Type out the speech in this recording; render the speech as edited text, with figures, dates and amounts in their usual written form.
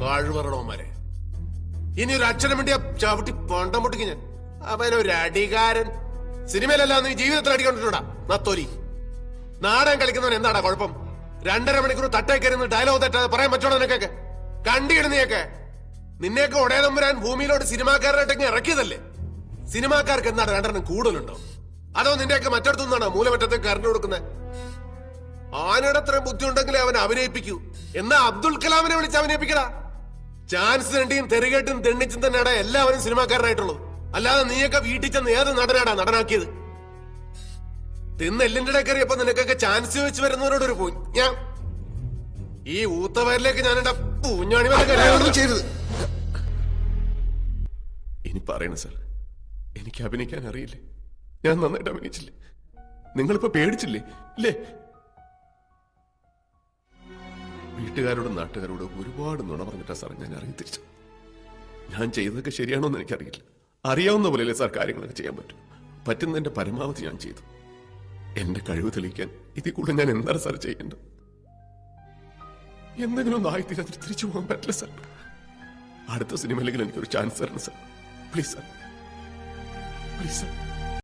കഴിവറണോമാരെ ഇനി ഒരു അക്ഷരം വേണ്ടി ചവിട്ടി പണ്ടം പൊട്ടിക്ക് ഞാൻ. അവനൊരു അടികാരൻ. സിനിമയിലല്ല നീ ജീവിതത്തിൽ അടിക്കൊണ്ടിട്ടുണ്ടാ നത്തോലി. നാടകം കളിക്കുന്നവൻ എന്താടാ കുഴപ്പം? 2.5 മണിക്കൂർ തട്ടേക്കരുന്ന് ഡയലോഗ് തെറ്റാതെ പറയാൻ പറ്റണോ നിനക്കൊക്കെ? കണ്ടിടുന്നയൊക്കെ നിന്നെയൊക്കെ ഒടേതമ്പുരാൻ ഭൂമിയിലോട്ട് സിനിമാക്കാരനായിട്ടൊക്കെ ഇറക്കിയതല്ലേ? സിനിമാക്കാർക്ക് എന്താണ് 2 കൂടുതലുണ്ടോ? അതോ നിന്റെയൊക്കെ മറ്റടുത്തു നിന്നാണോ മൂലമറ്റത്തേക്ക് കറണ്ട് കൊടുക്കുന്നത്? ആനയുടെ അത്രയും ബുദ്ധി ഉണ്ടെങ്കിലേ അവൻ അഭിനയിപ്പിക്കൂ. എന്നാ അബ്ദുൽ കലാമിനെ വിളിച്ച് അഭിനയിപ്പിക്കടാ. ചാൻസ് തണ്ടിയും തെറികേട്ടും തെണ്ണിച്ചും തന്നെയാടാ എല്ലാവരും സിനിമാക്കാരനായിട്ടുള്ളത്. അല്ലാതെ നീയൊക്കെ വീട്ടിൽ ചെന്ന് ഏത് നടനാടാ നടനാക്കിയത്? തിന്ന് എല്ലിന്റെ കയറിയപ്പോ നിനക്കൊക്കെ ചാൻസ് വെച്ച് വരുന്നവരോടൊരു പോയി ഞാൻ ഈ ഊത്തവരിലേക്ക് ഞാൻ എന്റെ പൂഞ്ഞാണി ചെയ്തത്. ഇനി പറയണ സാർ, എനിക്ക് അഭിനയിക്കാൻ അറിയില്ലേ? ഞാൻ നന്നായിട്ട് അഭിനയിച്ചില്ലേ? നിങ്ങളിപ്പോ പേടിച്ചില്ലേ ഇല്ലേ? വീട്ടുകാരോടും നാട്ടുകാരോടും ഒരുപാട് നുണ പറഞ്ഞിട്ടാ സാർ ഞാൻ അറിയത്തില്ല. ഞാൻ ചെയ്തതൊക്കെ ശരിയാണോ എന്ന് എനിക്കറിയില്ല. അറിയാവുന്ന പോലെയല്ലേ സാർ കാര്യങ്ങളൊക്കെ ചെയ്യാൻ പറ്റും. പറ്റുന്നതിന്റെ പരമാവധി ഞാൻ ചെയ്തു. എന്റെ കഴിവ് തെളിയിക്കാൻ ഇതിൽ കൂടെ ഞാൻ എന്താണ് സാർ ചെയ്യേണ്ടത്? എന്തെങ്കിലും ഒന്ന് ആയിത്തീരാൻ തിരിച്ചു പോകാൻ പറ്റില്ല സാർ. അടുത്ത സിനിമയിലെങ്കിലും എനിക്കൊരു ചാൻസ് തരണം sir. Please sir, please sir.